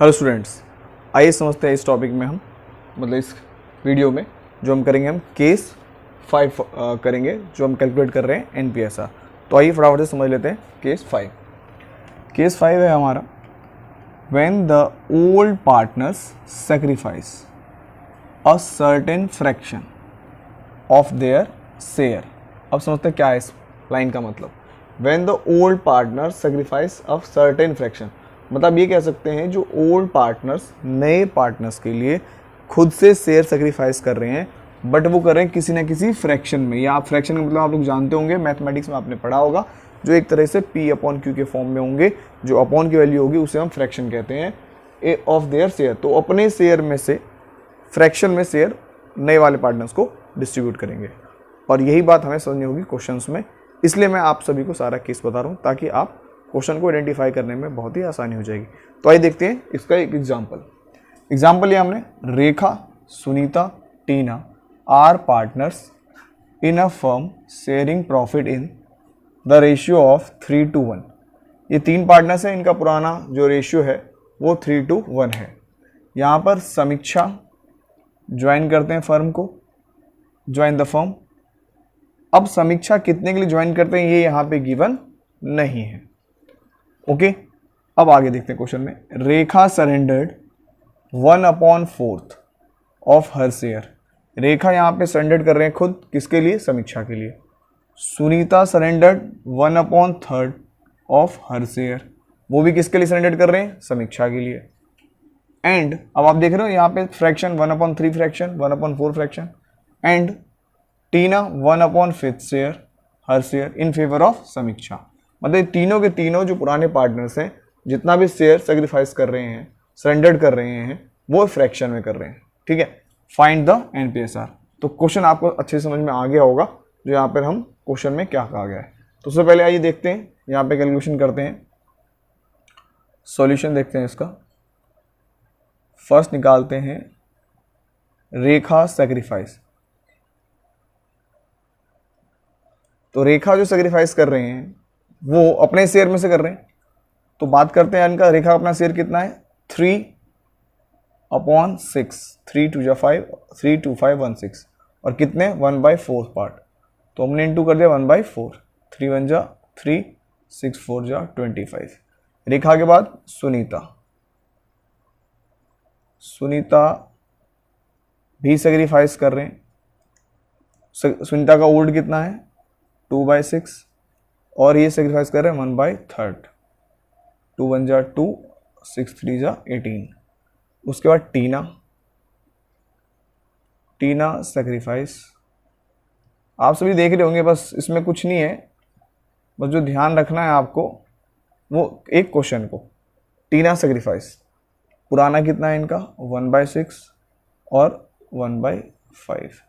Hello students, आइए समझते हैं इस टॉपिक में हम मतलब इस वीडियो में जो हम करेंगे हम केस 5 करेंगे जो हम कैलकुलेट कर रहे हैं NPSR। तो आइए फटाफट से समझ लेते हैं केस 5। केस 5 है हमारा when the old partners sacrifice a certain fraction of their share. अब समझते हैं क्या है इस लाइन का मतलब। When the old partners sacrifice a certain fraction, मतलब ये कह सकते हैं जो ओल्ड पार्टनर्स नए पार्टनर्स के लिए खुद से शेयर सेक्रीफाइस कर रहे हैं, बट वो कर रहे हैं किसी ना किसी फ्रैक्शन में। या आप फ्रैक्शन का मतलब आप लोग जानते होंगे, मैथमेटिक्स में आपने पढ़ा होगा, जो एक तरह से P/Q के फॉर्म में होंगे। जो अपॉन की वैल्यू होगी उसे हम फ्रैक्शन कहते हैं ऑफ देयर शेयर। तो अपने शेयर में से फ्रैक्शन में शेयर नए वाले पार्टनर्स को डिस्ट्रीब्यूट करेंगे, और यही बात हमें समझनी होगी क्वेश्चंस में। इसलिए मैं आप सभी को सारा केस बता रहा हूँ ताकि आप क्वेश्चन को आइडेंटिफाई करने में बहुत ही आसानी हो जाएगी। तो आइए देखते हैं इसका एक एग्जाम्पल लिया हमने। Rekha, Sunita, Tina are partners in a firm sharing profit in the ratio of 3:1। ये तीन पार्टनर्स हैं, इनका पुराना जो रेशियो है वो 3:1 है। यहाँ पर समीक्षा ज्वाइन करते हैं फर्म को, ज्वाइन द फर्म। अब समीक्षा कितने के लिए ज्वाइन करते हैं ये यहाँ पे गिवन नहीं है। ओके, अब आगे देखते हैं क्वेश्चन में। रेखा सरेंडर्ड 1/4 ऑफ हर शेयर। रेखा यहाँ पे सरेंडर्ड कर रहे हैं खुद, किसके लिए? समीक्षा के लिए। Sunita surrendered 1/3 of her share, वो भी किसके लिए सरेंडर्ड कर रहे हैं? समीक्षा के लिए। एंड अब आप देख रहे हो यहाँ पे fraction 1/3 fraction, 1/4 fraction, and Tina 1/5 share her share in favour of समीक्षा। मतलब तीनों के तीनों जो पुराने पार्टनर्स हैं, जितना भी शेयर सेक्रीफाइस कर रहे हैं, सरेंडर्ड कर रहे हैं, वो फ्रैक्शन में कर रहे हैं। ठीक है, फाइंड द NPSR। तो क्वेश्चन आपको अच्छे समझ में आ गया होगा जो यहाँ पर हम क्वेश्चन में क्या कहा गया है। तो सबसे पहले आइए देखते हैं, यहाँ पे कैलकुलेशन करते हैं, सॉल्यूशन देखते हैं इसका। फर्स्ट निकालते हैं रेखा सेक्रीफाइस। तो रेखा जो सेक्रीफाइस कर रहे हैं वो अपने शेयर में से कर रहे हैं। तो बात करते हैं इनका। रेखा अपना शेयर कितना है? 3/6, 3 2 5, 3 2 5 1 6, और कितने? 1/4 पार्ट। तो हमने इंटू कर दिया 1/4, 3 1 जा 3, 6 4 जा 25। रेखा के बाद सुनीता भी सेक्रीफाइस कर रहे हैं। सुनीता का ओल्ड कितना है? 2/6, और ये सेक्रीफाइस कर रहे हैं 1/3। 2 1 जा 2, 6 3 जा 18। उसके बाद टीना सेक्रीफाइस, आप सभी देख रहे होंगे, बस इसमें कुछ नहीं है, बस जो ध्यान रखना है आपको वो एक क्वेश्चन को। टीना सेक्रीफाइस पुराना कितना है इनका? 1/6 और 1/5।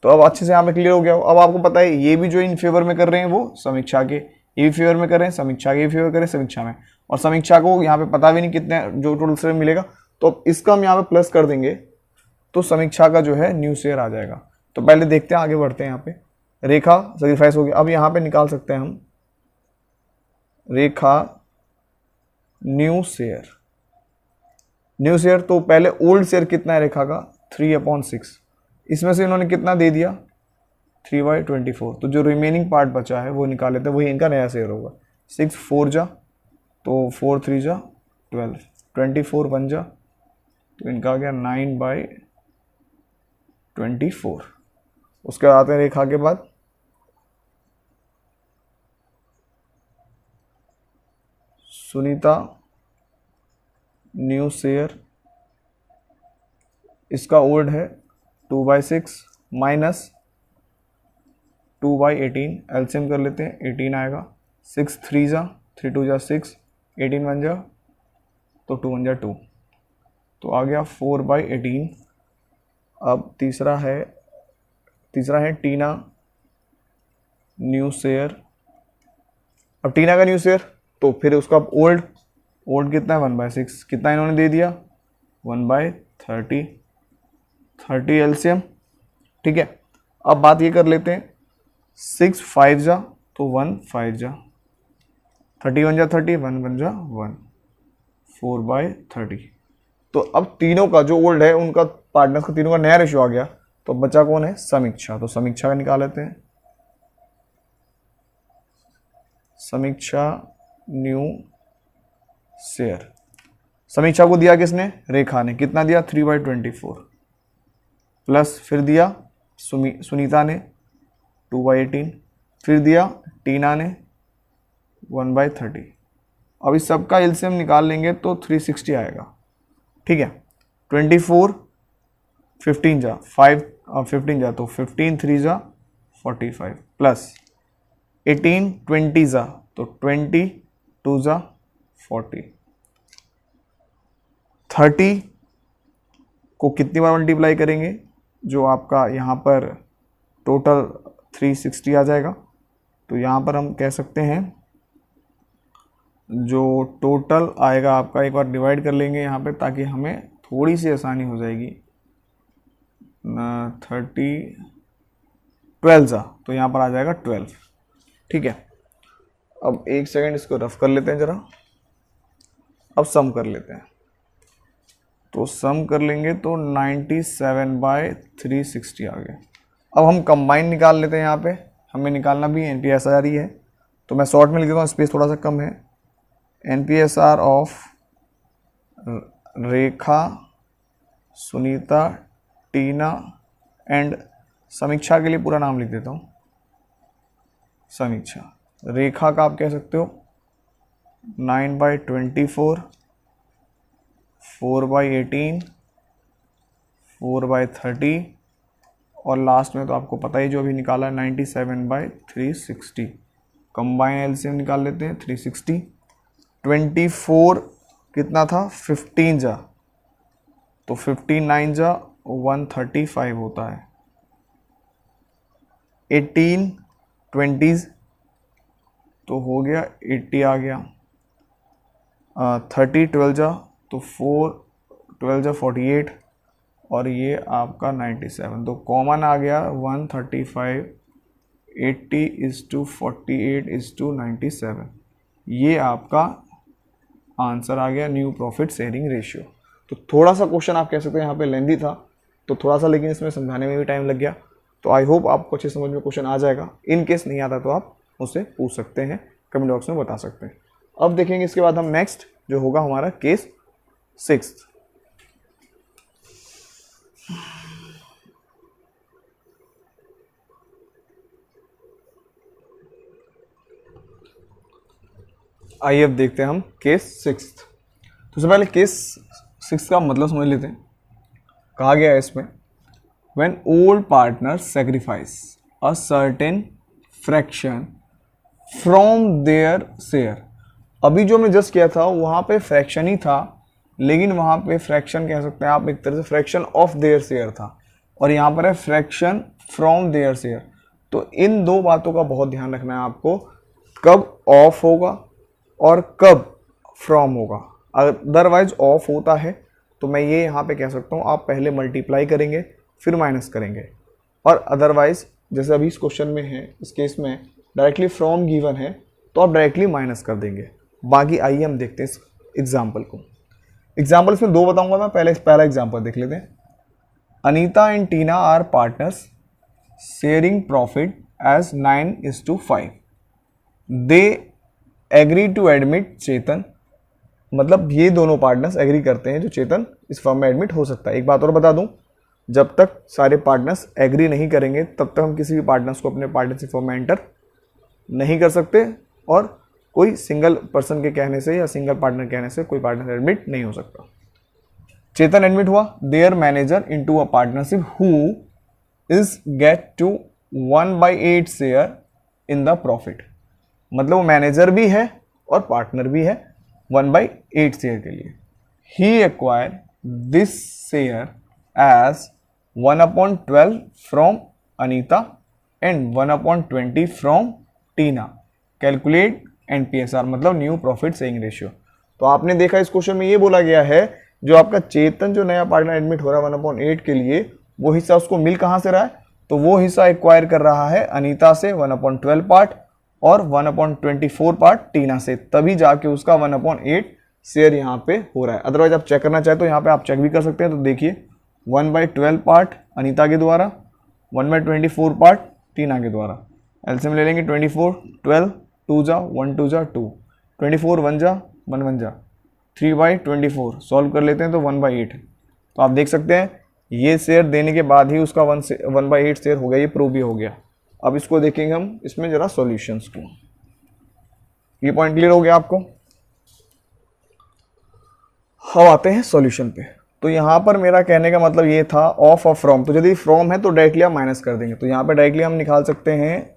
तो अब अच्छे से यहाँ पे क्लियर हो गया हो। अब आपको पता है ये भी जो इन फेवर में कर रहे हैं वो समीक्षा के, ये भी फेवर में कर रहे हैं समीक्षा के, ये फेवर कर रहे हैं समीक्षा में, और समीक्षा को यहाँ पे पता भी नहीं कितने जो टोटल शेयर मिलेगा। तो अब इसका हम यहाँ पे प्लस कर देंगे तो समीक्षा का जो है न्यू शेयर आ जाएगा। तो पहले देखते हैं, आगे बढ़ते हैं। यहाँ पे रेखा सेक्रीफाइस हो गया। अब यहाँ पे निकाल सकते हैं हम रेखा न्यू शेयर। तो पहले ओल्ड शेयर कितना है रेखा का? 3/6। इसमें से इन्होंने कितना दे दिया? 3/24। तो जो रिमेनिंग पार्ट बचा है वो निकाल लेते हैं, वही इनका नया शेयर होगा। 6 4 जा तो 4 3 जा 12, 24 1 जा तो इनका आ गया 9/24। उसके बाद आते हैं रेखा के बाद सुनीता न्यू शेयर। इसका ओल्ड है 2/6 माइनस 2/18, एलसीएम कर लेते हैं, 18 आएगा। 6 3 जा 3 2 जा 6, 18 1 जा तो 2 1 जा 2, तो आ गया 4/18। अब तीसरा है टीना न्यू शेयर। अब टीना का न्यू शेयर, तो फिर उसका ओल्ड कितना है? 1/6। कितना इन्होंने दे दिया? 1/30 एलसीएम। ठीक है, अब बात ये कर लेते हैं, 6 5 जा तो 1 5 जा, 30 1 जा 30, 1 1 जा 1, 4/30। तो अब तीनों का जो ओल्ड है उनका पार्टनर्स का तीनों का नया रेशियो आ गया, तो बचा कौन है? समीक्षा। तो समीक्षा का निकाल लेते हैं। समीक्षा न्यू शेयर। समीक्षा को दिया किसने? रेखा ने। कितना दिया? 3/24 प्लस फिर दिया सुनीता ने 2/18, फिर दिया टीना ने 1/30। अब इस सब का एलसीएम निकाल लेंगे तो 360 आएगा। ठीक है, 24 15 जा 5 15 जा तो 15 3 जा 45 प्लस 18 20 जा तो 20 2 जा 40। 30 को कितनी बार मल्टीप्लाई करेंगे? जो आपका यहाँ पर टोटल 360 आ जाएगा। तो यहाँ पर हम कह सकते हैं जो टोटल आएगा आपका, एक बार डिवाइड कर लेंगे यहाँ पे ताकि हमें थोड़ी सी आसानी हो जाएगी। 30 12 जा तो यहाँ पर आ जाएगा 12। ठीक है, अब एक सेकेंड इसको रफ कर लेते हैं जरा। अब सम कर लेते हैं। तो सम कर लेंगे तो 97/360 आ गया। अब हम कंबाइन निकाल लेते हैं। यहाँ पे हमें निकालना भी NPSR ही है, तो मैं शॉर्ट में लिख देता हूँ, स्पेस थोड़ा सा कम है। NPSR of Rekha, Sunita, Tina and समीक्षा के लिए पूरा नाम लिख देता हूँ, समीक्षा। रेखा का आप कह सकते हो 9/24, 4/18, 4/30 और लास्ट में तो आपको पता ही जो अभी निकाला है 97/360। कंबाइन एलसीएम निकाल लेते हैं। 360 24 कितना था? 15 जा तो 15 9 जा 135 होता है। 18 20 तो हो गया 80 आ गया। 30 12 जा तो 4 12 जा 48 और ये आपका 97। तो कॉमन आ गया 135। 80:48:97 ये आपका आंसर आ गया, न्यू प्रॉफिट शेयरिंग रेशियो। तो थोड़ा सा क्वेश्चन आप कह सकते हैं यहाँ पे लेंदी था, तो थोड़ा सा लेकिन इसमें समझाने में भी टाइम लग गया। तो आई होप आपको अच्छे समझ में क्वेश्चन आ जाएगा। इन केस नहीं आता तो आप मुझसे पूछ सकते हैं, कमेंट बॉक्स में बता सकते हैं। अब देखेंगे इसके बाद हम नेक्स्ट जो होगा हमारा केस 6। आइए अब देखते हैं हम केस 6। तो सबसे पहले केस 6 का मतलब समझ लेते हैं। कहा गया है इसमें when old partners sacrifice a certain fraction from their share। अभी जो हमने जस्ट किया था वहाँ पे फ्रैक्शन ही था, लेकिन वहाँ पे फ्रैक्शन कह सकते हैं आप एक तरह से, फ्रैक्शन ऑफ देयर शेयर था, और यहाँ पर है फ्रैक्शन फ्रॉम देयर शेयर। तो इन दो बातों का बहुत ध्यान रखना है आपको, कब ऑफ होगा और कब फ्रॉम होगा। अदरवाइज ऑफ होता है तो मैं ये यहाँ पे कह सकता हूँ आप पहले मल्टीप्लाई करेंगे फिर माइनस करेंगे, और अदरवाइज जैसे अभी इस क्वेश्चन में है, इस केस में डायरेक्टली फ्रॉम गिवन है तो आप डायरेक्टली माइनस कर देंगे। बाकी आइए हम देखते हैं इस एग्जाम्पल को। एग्जाम्पल इसमें दो बताऊंगा मैं, पहला एग्जाम्पल देख लेते हैं। Anita and Tina are partners sharing profit as 9:5। They agree to admit Chetan. मतलब ये दोनों पार्टनर्स एग्री करते हैं जो चेतन इस फर्म में एडमिट हो सकता है। एक बात और बता दूं, जब तक सारे पार्टनर्स एग्री नहीं करेंगे तब तक हम किसी भी पार्टनर्स को अपने पार्टनरशिप फर्म में एंटर नहीं कर सकते, और कोई सिंगल पर्सन के कहने से या सिंगल पार्टनर कहने से कोई पार्टनर एडमिट नहीं हो सकता। चेतन एडमिट हुआ, there manager into a partnership who is get to 1/8 share in the profit. मतलब वो मैनेजर भी है और पार्टनर भी है 1/8 शेयर के लिए। He acquire this share as 1/12 from Anita and 1/20 from Tina. Calculate NPSR मतलब न्यू प्रॉफिट शेयरिंग रेशियो। तो आपने देखा इस क्वेश्चन में ये बोला गया है जो आपका चेतन जो नया पार्टनर एडमिट हो रहा है 1/8 के लिए, वो हिस्सा उसको मिल कहाँ से रहा है? तो वो हिस्सा एक्वायर कर रहा है अनीता से 1/12 पार्ट और 1/24 पार्ट टीना से, तभी जाके उसका 1/8 शेयर यहाँ पे हो रहा है। अदरवाइज आप चेक करना चाहे तो यहाँ पे आप चेक भी कर सकते हैं। तो देखिए 1/12 पार्ट अनीता के द्वारा, 1/24 पार्ट टीना के द्वारा। एलसीएम ले लेंगे 24, 12, 2 जा 1 2 जा 2, 24 1 जा 1 1 जा 3/24 सॉल्व कर लेते हैं तो 1/8। तो आप देख सकते हैं ये शेयर देने के बाद ही उसका 1/8 शेयर हो गया, ये प्रूव भी हो गया। अब इसको देखेंगे हम इसमें जरा सॉल्यूशंस को। ये पॉइंट क्लियर हो गया आपको। अब आते हैं सॉल्यूशन पे। तो यहाँ पर मेरा कहने का मतलब ये था ऑफ और फ्रॉम, तो यदि फ्रॉम है तो डायरेक्टली आप माइनस कर देंगे। तो यहाँ पे डायरेक्टली हम निकाल सकते हैं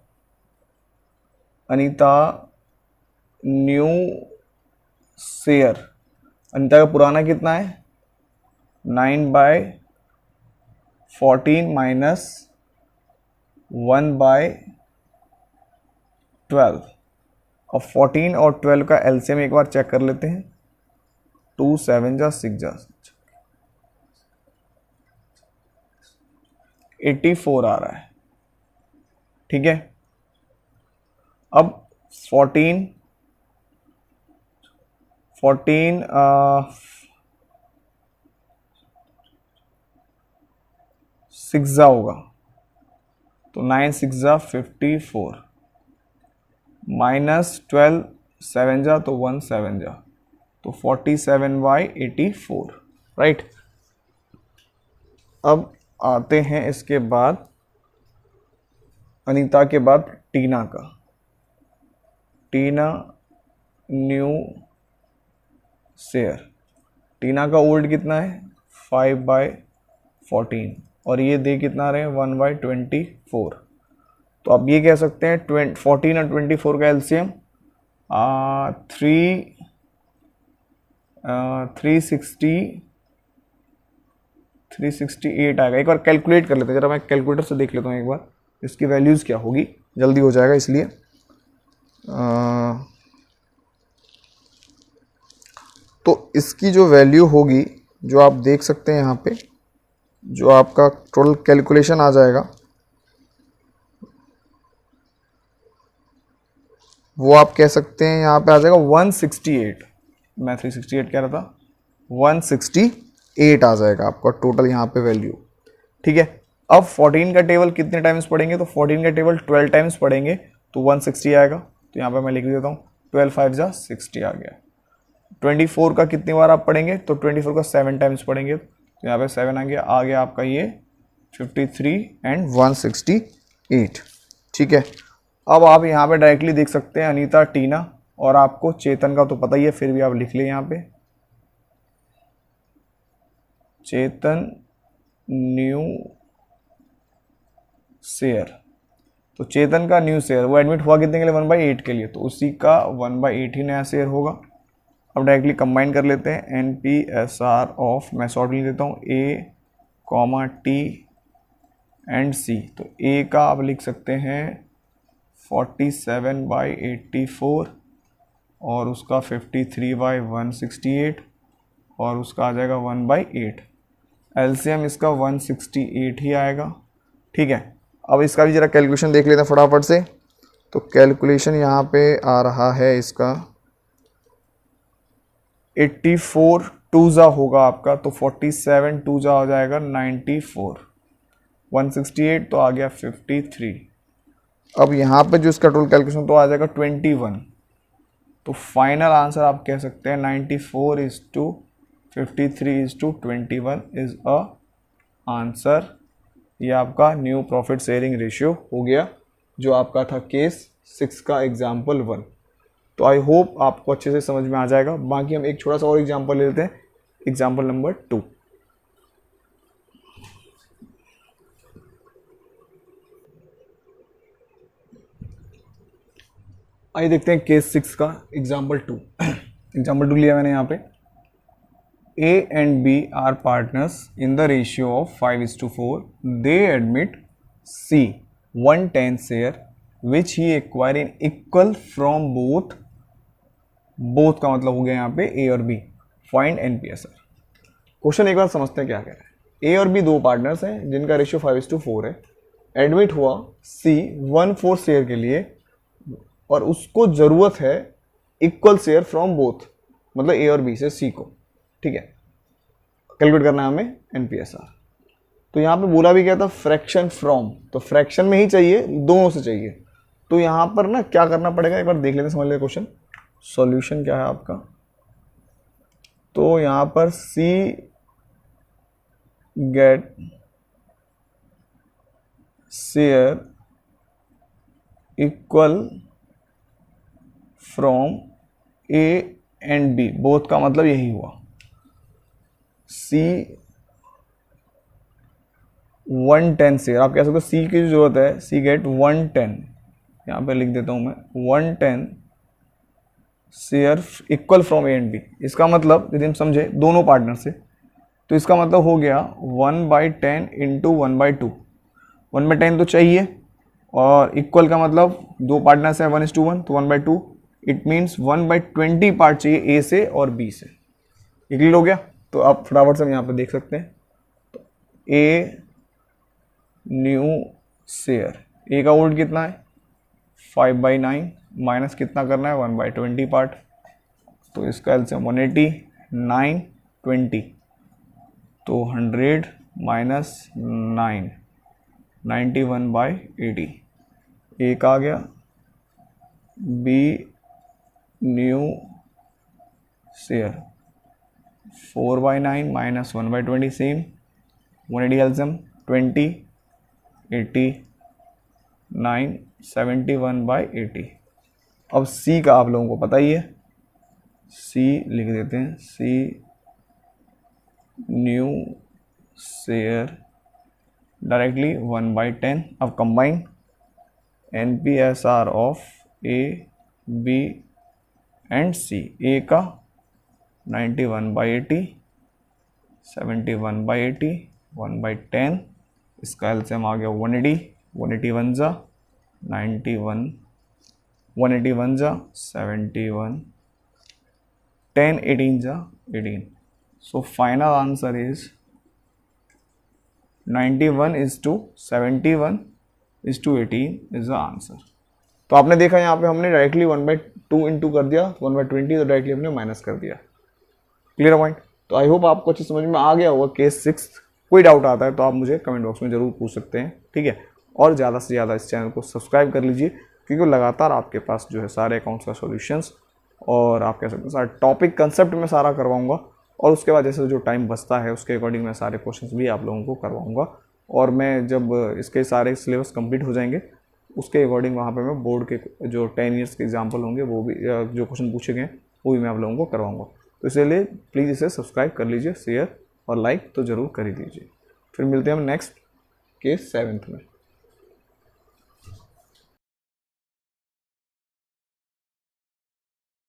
अनीता न्यू शेयर। अनीता का पुराना कितना है 9/14 माइनस 1/12। और 14 और 12 का एलसीएम एक बार चेक कर लेते हैं। 2 7 जा 6 जा 84 आ रहा है। ठीक है, अब 14 6 जा होगा तो 9 6 जा 54 माइनस 12 7 जा तो 1 7 जा तो 47/84 राइट। अब आते हैं इसके बाद अनीता के बाद टीना का। टीना न्यू शेयर, टीना का ओल्ड कितना है 5/14 और ये दे कितना रहे 1/24। तो आप ये कह सकते हैं 14 और 24 का एलसीएम 368 आएगा। एक बार कैलकुलेट कर लेते हैं, जरा मैं कैलकुलेटर से देख लेता हूँ एक बार इसकी वैल्यूज़ क्या होगी, जल्दी हो जाएगा इसलिए। तो इसकी जो वैल्यू होगी जो आप देख सकते हैं यहाँ पे, जो आपका टोटल कैलकुलेशन आ जाएगा वो आप कह सकते हैं यहाँ पे आ जाएगा 168। मैं 368 कह रहा था, 168 आ जाएगा आपका टोटल यहाँ पे वैल्यू। ठीक है, अब 14 का टेबल कितने टाइम्स पढ़ेंगे तो 14 का टेबल 12 टाइम्स पढ़ेंगे तो 160 आएगा। तो यहाँ पे मैं लिख देता हूँ 12 5 जा 60 आ गया। 24 का कितनी बार आप पढ़ेंगे तो 24 का 7 टाइम्स पढ़ेंगे तो यहाँ पे 7 आ गया आपका ये 53 एंड 168। ठीक है, अब आप यहाँ पे डायरेक्टली देख सकते हैं अनीता टीना, और आपको चेतन का तो पता ही है फिर भी आप लिख लें यहाँ पे चेतन न्यू शेयर। तो चेतन का न्यू शेयर वो एडमिट हुआ कितने के लिए 1/8 के लिए, तो उसी का 1/8 ही नया शेयर होगा। अब डायरेक्टली कंबाइन कर लेते हैं NPSR ऑफ, मैं शॉर्ट लिख देता हूँ A, T एंड C। तो A का आप लिख सकते हैं 47/84 और उसका 53/168 और उसका आ जाएगा 1/8। एलसीएम इसका 168 ही आएगा। ठीक है, अब इसका भी जरा कैलकुलेशन देख लेते हैं फटाफट से। तो कैलकुलेशन यहाँ पे आ रहा है इसका 84 2 जा होगा आपका तो 47 2 जा हो जाएगा 94, 168 तो आ गया 53। अब यहाँ पे जो इसका टोटल कैलकुलेशन तो आ जाएगा 21। तो फाइनल आंसर आप कह सकते हैं 94:53:21 इज अ आंसर। ये आपका न्यू प्रॉफिट शेयरिंग रेशियो हो गया जो आपका था केस 6 का एग्जाम्पल 1। तो आई होप आपको अच्छे से समझ में आ जाएगा। बाकी हम एक छोटा सा और एग्जाम्पल ले लेते हैं, एग्जाम्पल नंबर 2। आइए देखते हैं केस 6 का एग्जाम्पल 2। एग्जाम्पल 2 लिया मैंने यहाँ पे A and B are partners in the ratio of 5:4. They admit C 1/10 share which he acquire in equal from both का मतलब हो गया यहाँ पे A और B। Find NPSR। क्वेश्चन एक बार समझते हैं क्या कह रहा है। A और B दो पार्टनर्स हैं जिनका रेशियो 5:4 है। एडमिट हुआ C 1/4 शेयर के लिए और उसको ज़रूरत है इक्वल शेयर फ्रॉम बोथ, मतलब ए और बी से सी को, ठीक है, कैलकुलेट करना है हमें NPSR। तो यहाँ पे बोला भी क्या था, फ्रैक्शन फ्रॉम, तो फ्रैक्शन में ही चाहिए, दोनों से चाहिए। तो यहाँ पर ना क्या करना पड़ेगा, एक बार देख लेते हैं, समझ लेते क्वेश्चन। सॉल्यूशन क्या है आपका, तो यहाँ पर C get share equal from A and B, both का मतलब यही हुआ। सी 110 शेयर, आप कह सकते हो सी की जो जरूरत है, सी गेट 110, यहाँ पे लिख देता हूँ मैं 110 share equal from A and B. इसका मतलब यदि हम समझे दोनों पार्टनर से, तो इसका मतलब हो गया 1/10 इंटू 1/2। 1/10 तो चाहिए, और इक्वल का मतलब दो पार्टनर्स है 1:1, तो 1/2, इट मीन्स 1/20 पार्ट चाहिए ए से और बी से। ये क्लियर हो गया। तो आप फटाफट से हम यहाँ पे देख सकते हैं, तो ए न्यू शेयर, ए का वोल्ट कितना है 5/9, माइनस कितना करना है 1/20 पार्ट, तो इसका एलसीएम 180, 9, 20, तो 100 माइनस 9, 91/80, एक आ गया। B new share 4/9 minus 1/20 same, 180 LCM 20, 80, 9, 71/80। अब सी का आप लोगों को पता ही है, सी लिख देते हैं, सी न्यू शेयर डायरेक्टली 1/10। अब combine NPSR of A B and C, A का 91/80, 71/80, 1/10, इसका एलसीएम आ गया 180, 181 जा 91, 181 जा 71, 10, 18 जा 18। So final answer is 91:71:18 is the answer. तो आपने देखा यहाँ पे हमने डायरेक्टली 1/2 इंटू कर दिया, 1/20 तो डायरेक्टली हमने माइनस कर दिया। Clear point. तो आई होप आपको अच्छी समझ में आ गया होगा केस 6। कोई डाउट आता है तो आप मुझे कमेंट बॉक्स में जरूर पूछ सकते हैं, ठीक है। और ज़्यादा से ज़्यादा इस चैनल को सब्सक्राइब कर लीजिए, क्योंकि लगातार आपके पास जो है सारे अकाउंट्स का सॉल्यूशंस और आप कह सकते हैं सारे टॉपिक कंसेप्ट में सारा करवाऊंगा, और उसके बाद जैसे जो टाइम बचता है उसके अकॉर्डिंग मैं सारे क्वेश्चंस भी आप लोगों को करवाऊंगा। और मैं जब इसके सारे सिलेबस कंप्लीट हो जाएंगे उसके अकॉर्डिंग वहाँ पे मैं बोर्ड के जो 10 ईयर्स के एग्जाम्पल होंगे वो भी, जो क्वेश्चन पूछे गए वो भी मैं आप लोगों को करवाऊंगा। तो इसलिए प्लीज़ इसे सब्सक्राइब कर लीजिए, शेयर और लाइक तो ज़रूर कर ही दीजिए। फिर मिलते हैं हम नेक्स्ट केस 7th में।